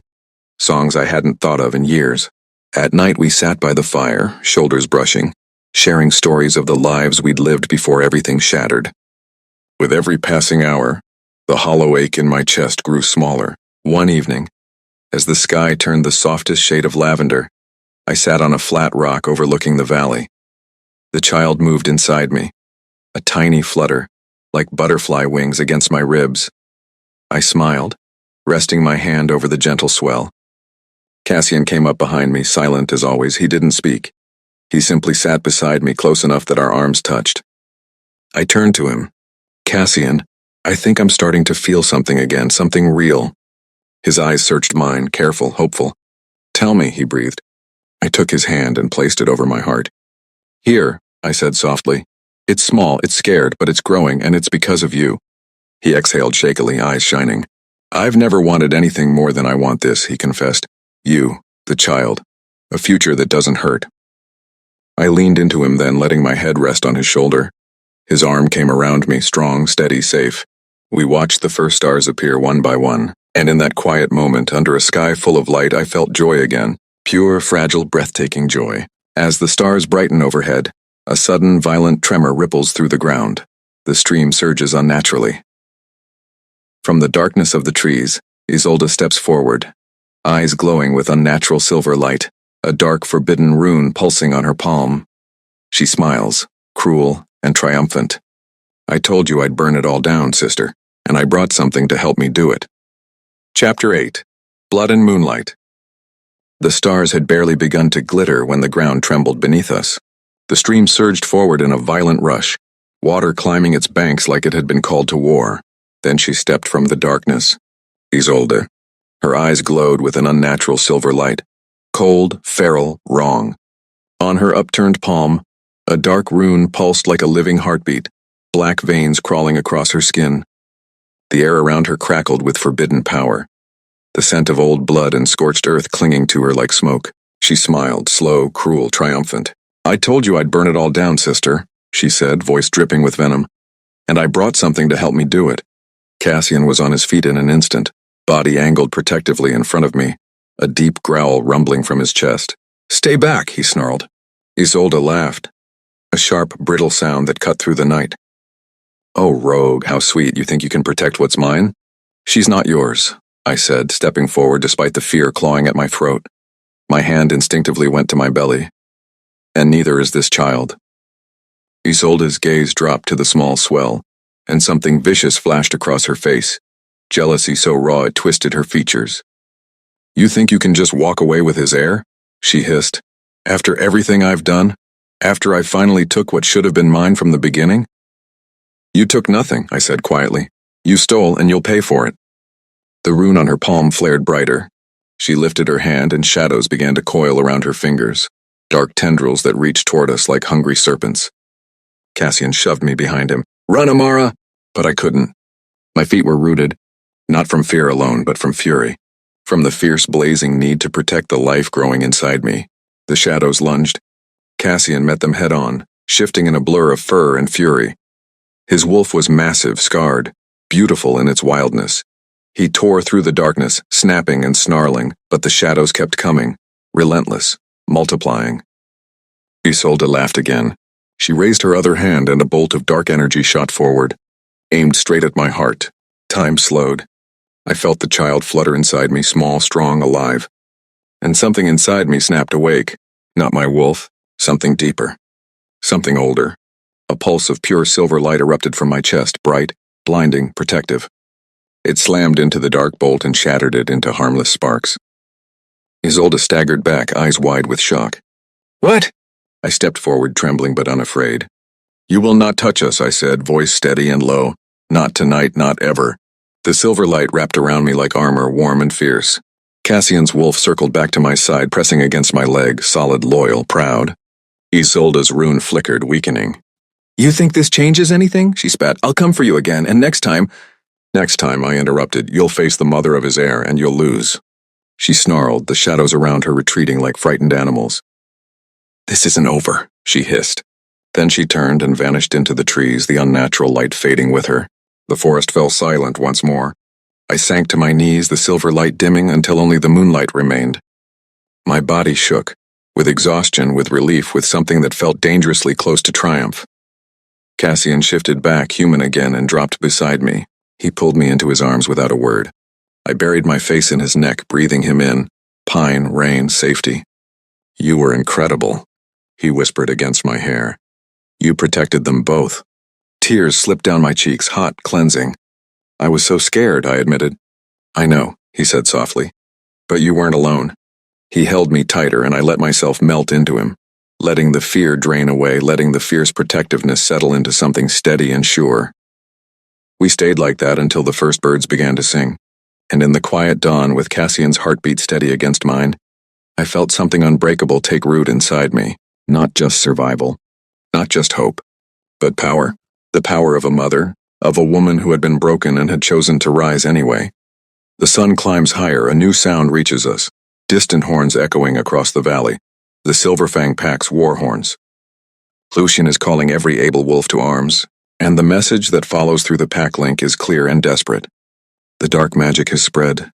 songs I hadn't thought of in years. At night we sat by the fire, shoulders brushing, sharing stories of the lives we'd lived before everything shattered. With every passing hour, the hollow ache in my chest grew smaller. One evening, as the sky turned the softest shade of lavender, I sat on a flat rock overlooking the valley. The child moved inside me, a tiny flutter, like butterfly wings against my ribs. I smiled, resting my hand over the gentle swell. Cassian came up behind me, silent as always. He didn't speak. He simply sat beside me, close enough that our arms touched. I turned to him. "Cassian, I think I'm starting to feel something again, something real." His eyes searched mine, careful, hopeful. "Tell me," he breathed. I took his hand and placed it over my heart. "Here," I said softly. "It's small, it's scared, but it's growing, and it's because of you." He exhaled shakily, eyes shining. "I've never wanted anything more than I want this," he confessed. "You, the child. A future that doesn't hurt." I leaned into him then, letting my head rest on his shoulder. His arm came around me, strong, steady, safe. We watched the first stars appear one by one, and in that quiet moment, under a sky full of light, I felt joy again. Pure, fragile, breathtaking joy. As the stars brighten overhead, a sudden, violent tremor ripples through the ground. The stream surges unnaturally. From the darkness of the trees, Isolde steps forward, eyes glowing with unnatural silver light, a dark, forbidden rune pulsing on her palm. She smiles, cruel and triumphant. "I told you I'd burn it all down, sister, and I brought something to help me do it." Chapter 8. Blood and Moonlight. The stars had barely begun to glitter when the ground trembled beneath us. The stream surged forward in a violent rush, water climbing its banks like it had been called to war. Then she stepped from the darkness. Isolde. Her eyes glowed with an unnatural silver light. Cold, feral, wrong. On her upturned palm, a dark rune pulsed like a living heartbeat, black veins crawling across her skin. The air around her crackled with forbidden power, the scent of old blood and scorched earth clinging to her like smoke. She smiled, slow, cruel, triumphant. "I told you I'd burn it all down, sister," she said, voice dripping with venom. "And I brought something to help me do it." Cassian was on his feet in an instant, body angled protectively in front of me, a deep growl rumbling from his chest. "Stay back," he snarled. Isolde laughed, a sharp, brittle sound that cut through the night. "Oh, rogue, how sweet. You think you can protect what's mine?" "She's not yours," I said, stepping forward despite the fear clawing at my throat. My hand instinctively went to my belly. "And neither is this child." Isolde's gaze dropped to the small swell, and something vicious flashed across her face, jealousy so raw it twisted her features. You think you can just walk away with his heir? She hissed. After everything I've done? After I finally took what should have been mine from the beginning? You took nothing, I said quietly. You stole, and you'll pay for it. The rune on her palm flared brighter. She lifted her hand, and shadows began to coil around her fingers, dark tendrils that reached toward us like hungry serpents. Cassian shoved me behind him. Run, Amara! But I couldn't. My feet were rooted, not from fear alone, but from fury. From the fierce, blazing need to protect the life growing inside me. The shadows lunged. Cassian met them head-on, shifting in a blur of fur and fury. His wolf was massive, scarred, beautiful in its wildness. He tore through the darkness, snapping and snarling, but the shadows kept coming, relentless, multiplying. Isolde laughed again. She raised her other hand and a bolt of dark energy shot forward, aimed straight at my heart. Time slowed. I felt the child flutter inside me, small, strong, alive. And something inside me snapped awake. Not my wolf, something deeper. Something older. A pulse of pure silver light erupted from my chest, bright, blinding, protective. It slammed into the dark bolt and shattered it into harmless sparks. Isolde staggered back, eyes wide with shock. What? I stepped forward, trembling but unafraid. You will not touch us, I said, voice steady and low. Not tonight, not ever. The silver light wrapped around me like armor, warm and fierce. Cassian's wolf circled back to my side, pressing against my leg, solid, loyal, proud. Isolde's rune flickered, weakening. You think this changes anything? She spat. I'll come for you again, and next time, I interrupted, you'll face the mother of his heir, and you'll lose. She snarled, the shadows around her retreating like frightened animals. This isn't over, she hissed. Then she turned and vanished into the trees, the unnatural light fading with her. The forest fell silent once more. I sank to my knees, the silver light dimming until only the moonlight remained. My body shook, with exhaustion, with relief, with something that felt dangerously close to triumph. Cassian shifted back, human again, and dropped beside me. He pulled me into his arms without a word. I buried my face in his neck, breathing him in. Pine, rain, safety. You were incredible, he whispered against my hair. You protected them both. Tears slipped down my cheeks, hot, cleansing. I was so scared, I admitted. I know, he said softly. But you weren't alone. He held me tighter, and I let myself melt into him, letting the fear drain away, letting the fierce protectiveness settle into something steady and sure. We stayed like that until the first birds began to sing, and in the quiet dawn, with Cassian's heartbeat steady against mine, I felt something unbreakable take root inside me. Not just survival, not just hope, but power. The power of a mother, of a woman who had been broken and had chosen to rise anyway. The sun climbs higher, a new sound reaches us, distant horns echoing across the valley, the Silverfang Pack's war horns. Lucien is calling every able wolf to arms, and the message that follows through the pack link is clear and desperate. The dark magic has spread.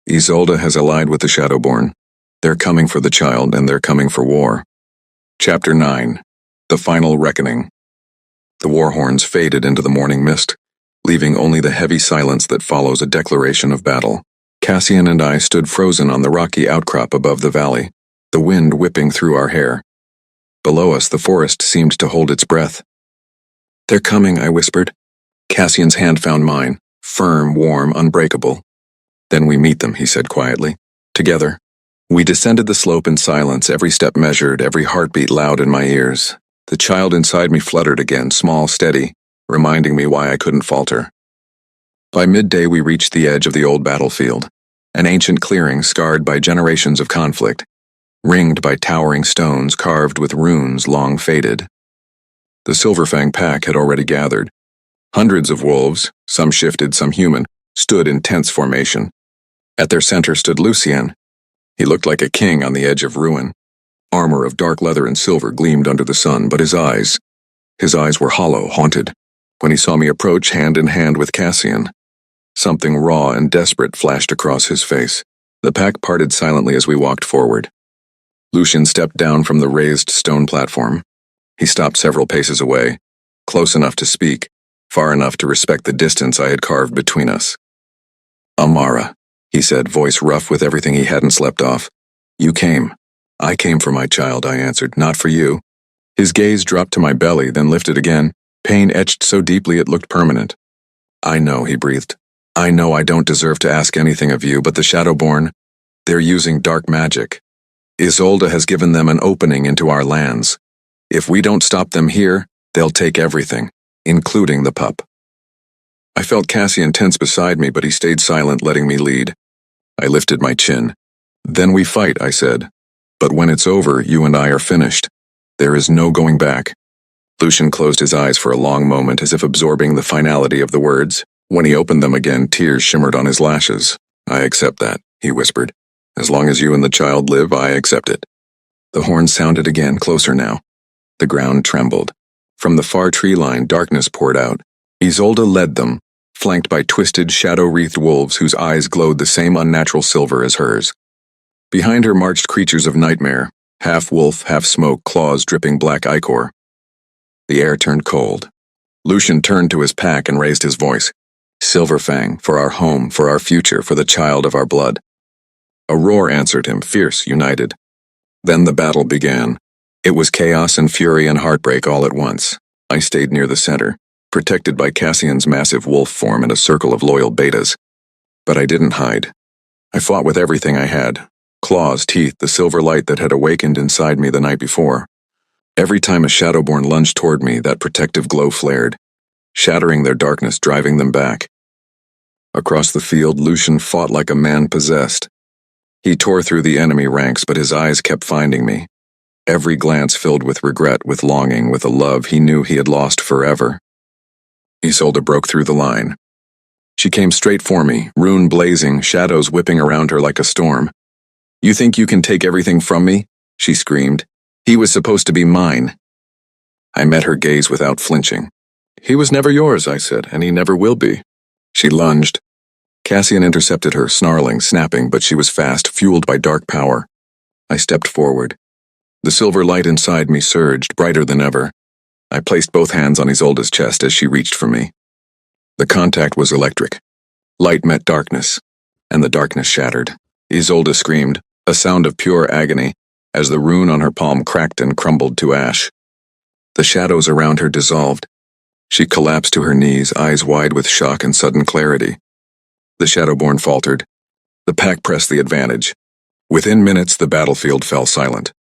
Isolde has allied with the Shadowborn. They're coming for the child, and they're coming for war. Chapter 9. The Final Reckoning. The war horns faded into the morning mist, leaving only the heavy silence that follows a declaration of battle. Cassian and I stood frozen on the rocky outcrop above the valley, the wind whipping through our hair. Below us, the forest seemed to hold its breath. They're coming, I whispered. Cassian's hand found mine, firm, warm, unbreakable. Then we meet them, he said quietly. Together. We descended the slope in silence, every step measured, every heartbeat loud in my ears. The child inside me fluttered again, small, steady, reminding me why I couldn't falter. By midday we reached the edge of the old battlefield, an ancient clearing scarred by generations of conflict, ringed by towering stones carved with runes long faded. The Silverfang Pack had already gathered. Hundreds of wolves, some shifted, some human, stood in tense formation. At their center stood Lucien. He looked like a king on the edge of ruin. Armor of dark leather and silver gleamed under the sun, but his eyes were hollow, haunted, when he saw me approach hand in hand with Cassian. Something raw and desperate flashed across his face. The pack parted silently as we walked forward. Lucien stepped down from the raised stone platform. He stopped several paces away, close enough to speak, far enough to respect the distance I had carved between us. Amara, he said, voice rough with everything he hadn't slept off. You came. I came for my child, I answered, not for you. His gaze dropped to my belly, then lifted again, pain etched so deeply it looked permanent. I know, he breathed. I know I don't deserve to ask anything of you, but the Shadowborn, They're using dark magic. Isolde has given them an opening into our lands. If we don't stop them here, they'll take everything, including the pup. I felt Cassian tense beside me, but he stayed silent, letting me lead. I lifted my chin. Then we fight, I said. But when it's over, you and I are finished. There is no going back. Lucian closed his eyes for a long moment, as if absorbing the finality of the words. When he opened them again, tears shimmered on his lashes. I accept that, he whispered. As long as you and the child live, I accept it. The horn sounded again, closer now. The ground trembled. From the far tree line, darkness poured out. Isolde led them, flanked by twisted, shadow-wreathed wolves whose eyes glowed the same unnatural silver as hers. Behind her marched creatures of nightmare, half wolf, half smoke, claws dripping black ichor. The air turned cold. Lucian turned to his pack and raised his voice. Silverfang, for our home, for our future, for the child of our blood. A roar answered him, fierce, united. Then the battle began. It was chaos and fury and heartbreak all at once. I stayed near the center, protected by Cassian's massive wolf form and a circle of loyal betas. But I didn't hide. I fought with everything I had. Claws, teeth, the silver light that had awakened inside me the night before. Every time a Shadowborn lunged toward me, that protective glow flared, shattering their darkness, driving them back. Across the field, Lucian fought like a man possessed. He tore through the enemy ranks, but his eyes kept finding me. Every glance filled with regret, with longing, with a love he knew he had lost forever. Isolde broke through the line. She came straight for me, rune blazing, shadows whipping around her like a storm. You think you can take everything from me? She screamed. He was supposed to be mine. I met her gaze without flinching. He was never yours, I said, and he never will be. She lunged. Cassian intercepted her, snarling, snapping, but she was fast, fueled by dark power. I stepped forward. The silver light inside me surged, brighter than ever. I placed both hands on Isolde's chest as she reached for me. The contact was electric. Light met darkness, and the darkness shattered. Isolde screamed, a sound of pure agony, as the rune on her palm cracked and crumbled to ash. The shadows around her dissolved. She collapsed to her knees, eyes wide with shock and sudden clarity. The Shadowborn faltered. The pack pressed the advantage. Within minutes, the battlefield fell silent.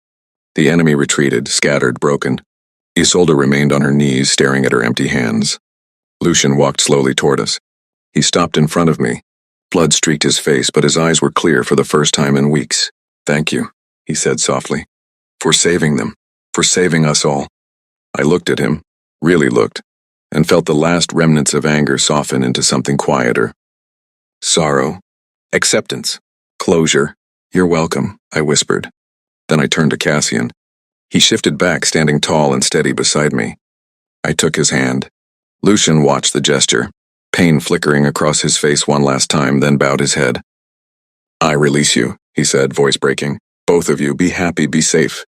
The enemy retreated, scattered, broken. Isolde remained on her knees, staring at her empty hands. Lucian walked slowly toward us. He stopped in front of me. Blood streaked his face, but his eyes were clear for the first time in weeks. Thank you, he said softly, for saving them, for saving us all. I looked at him, really looked, and felt the last remnants of anger soften into something quieter. Sorrow, acceptance, closure. You're welcome, I whispered. Then I turned to Cassian. He shifted back, standing tall and steady beside me. I took his hand. Lucian watched the gesture, pain flickering across his face one last time, then bowed his head. I release you, he said, voice breaking. Both of you, be happy, be safe.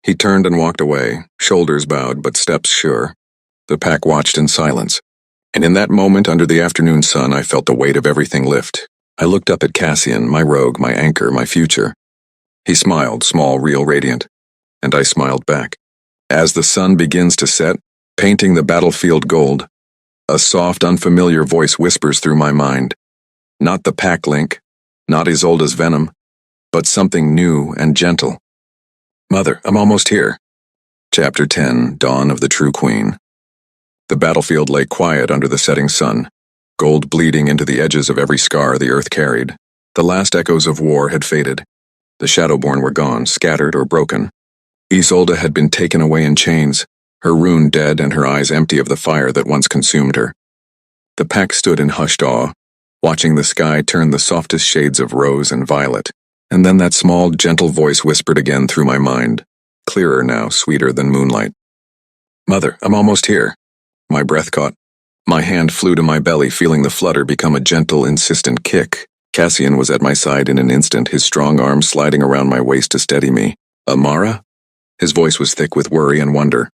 He turned and walked away, shoulders bowed but steps sure. The pack watched in silence, and in that moment under the afternoon sun I felt the weight of everything lift. I looked up at Cassian, my rogue, my anchor, my future. He smiled, small, real, radiant, and I smiled back. As the sun begins to set, painting the battlefield gold, a soft, unfamiliar voice whispers through my mind. Not the pack link, not Isolde's venom, but something new and gentle. Mother, I'm almost here. Chapter 10, Dawn of the True Queen. The battlefield lay quiet under the setting sun, gold bleeding into the edges of every scar the earth carried. The last echoes of war had faded. The Shadowborn were gone, scattered or broken. Isolde had been taken away in chains, her rune dead and her eyes empty of the fire that once consumed her. The pack stood in hushed awe, watching the sky turn the softest shades of rose and violet. And then that small, gentle voice whispered again through my mind, clearer now, sweeter than moonlight. Mother, I'm almost here. My breath caught. My hand flew to my belly, feeling the flutter become a gentle, insistent kick. Cassian was at my side in an instant, his strong arm sliding around my waist to steady me. Amara? His voice was thick with worry and wonder.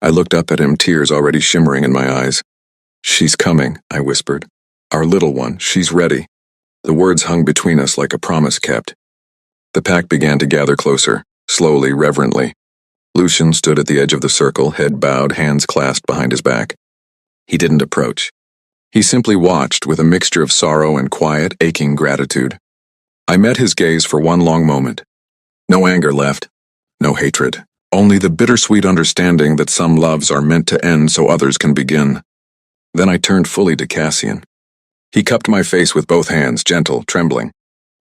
I looked up at him, tears already shimmering in my eyes. She's coming, I whispered. Our little one, she's ready. The words hung between us like a promise kept. The pack began to gather closer, slowly, reverently. Lucian stood at the edge of the circle, head bowed, hands clasped behind his back. He didn't approach. He simply watched with a mixture of sorrow and quiet, aching gratitude. I met his gaze for one long moment. No anger left, no hatred, only the bittersweet understanding that some loves are meant to end so others can begin. Then I turned fully to Cassian. He cupped my face with both hands, gentle, trembling.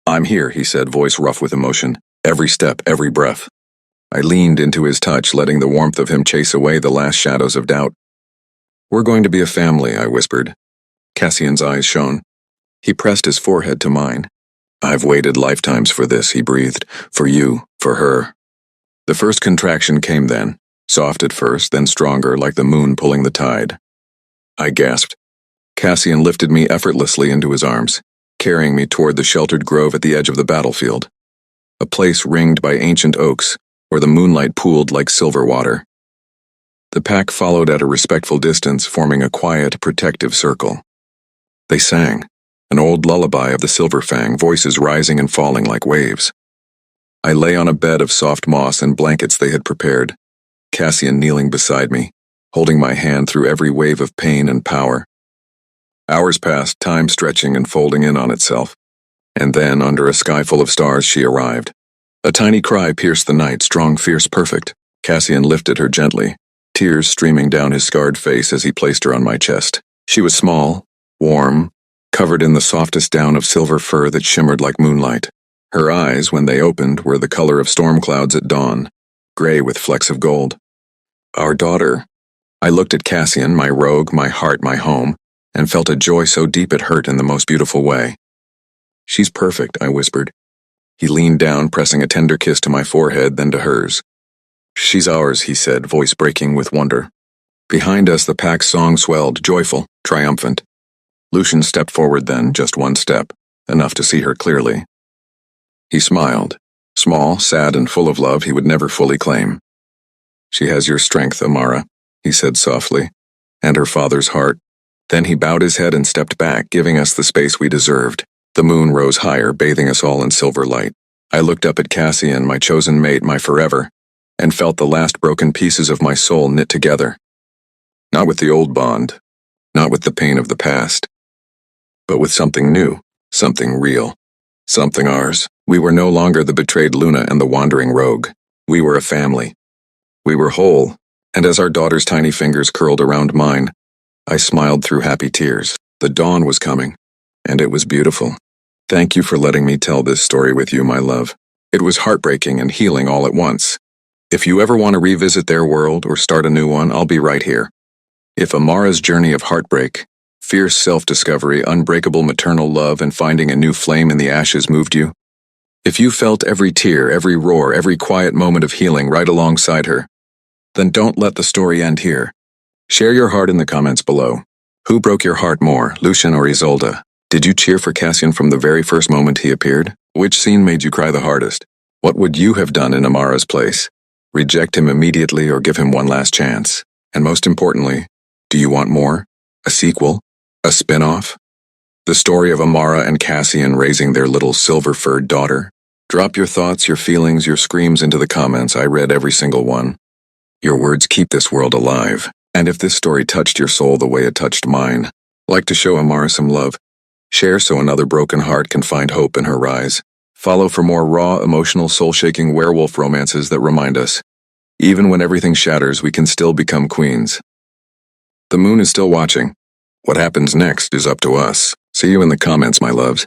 "I'm here," he said, voice rough with emotion. "Every step, every breath." I leaned into his touch, letting the warmth of him chase away the last shadows of doubt. "We're going to be a family," I whispered. Cassian's eyes shone. He pressed his forehead to mine. "I've waited lifetimes for this," he breathed. "For you, for her." The first contraction came then, soft at first, then stronger, like the moon pulling the tide. I gasped. Cassian lifted me effortlessly into his arms, carrying me toward the sheltered grove at the edge of the battlefield. A place ringed by ancient oaks, where the moonlight pooled like silver water. The pack followed at a respectful distance, forming a quiet, protective circle. They sang, an old lullaby of the Silverfang, voices rising and falling like waves. I lay on a bed of soft moss and blankets they had prepared, Cassian kneeling beside me, holding my hand through every wave of pain and power. Hours passed, time stretching and folding in on itself. And then, under a sky full of stars, she arrived. A tiny cry pierced the night, strong, fierce, perfect. Cassian lifted her gently, tears streaming down his scarred face as he placed her on my chest. She was small, warm, covered in the softest down of silver fur that shimmered like moonlight. Her eyes, when they opened, were the color of storm clouds at dawn, gray with flecks of gold. "Our daughter." I looked at Cassian, my rogue, my heart, my home, and felt a joy so deep it hurt in the most beautiful way. "She's perfect," I whispered. He leaned down, pressing a tender kiss to my forehead, then to hers. "She's ours," he said, voice breaking with wonder. Behind us, the pack's song swelled, joyful, triumphant. Lucian stepped forward then, just one step, enough to see her clearly. He smiled, small, sad, and full of love he would never fully claim. "She has your strength, Amara," he said softly, "and her father's heart." Then he bowed his head and stepped back, giving us the space we deserved. The moon rose higher, bathing us all in silver light. I looked up at Cassian, my chosen mate, my forever, and felt the last broken pieces of my soul knit together. Not with the old bond, not with the pain of the past, but with something new, something real, something ours. We were no longer the betrayed Luna and the wandering rogue. We were a family. We were whole, and as our daughter's tiny fingers curled around mine, I smiled through happy tears. The dawn was coming, and it was beautiful. Thank you for letting me tell this story with you, my love. It was heartbreaking and healing all at once. If you ever want to revisit their world or start a new one, I'll be right here. If Amara's journey of heartbreak, fierce self-discovery, unbreakable maternal love, and finding a new flame in the ashes moved you, if you felt every tear, every roar, every quiet moment of healing right alongside her, then don't let the story end here. Share your heart in the comments below. Who broke your heart more, Lucian or Isolde? Did you cheer for Cassian from the very first moment he appeared? Which scene made you cry the hardest? What would you have done in Amara's place? Reject him immediately or give him one last chance? And most importantly, do you want more? A sequel? A spin-off? The story of Amara and Cassian raising their little silver-furred daughter? Drop your thoughts, your feelings, your screams into the comments. I read every single one. Your words keep this world alive. And if this story touched your soul the way it touched mine, like to show Amara some love, share so another broken heart can find hope in her rise. Follow for more raw, emotional, soul-shaking werewolf romances that remind us, even when everything shatters, we can still become queens. The moon is still watching. What happens next is up to us. See you in the comments, my loves.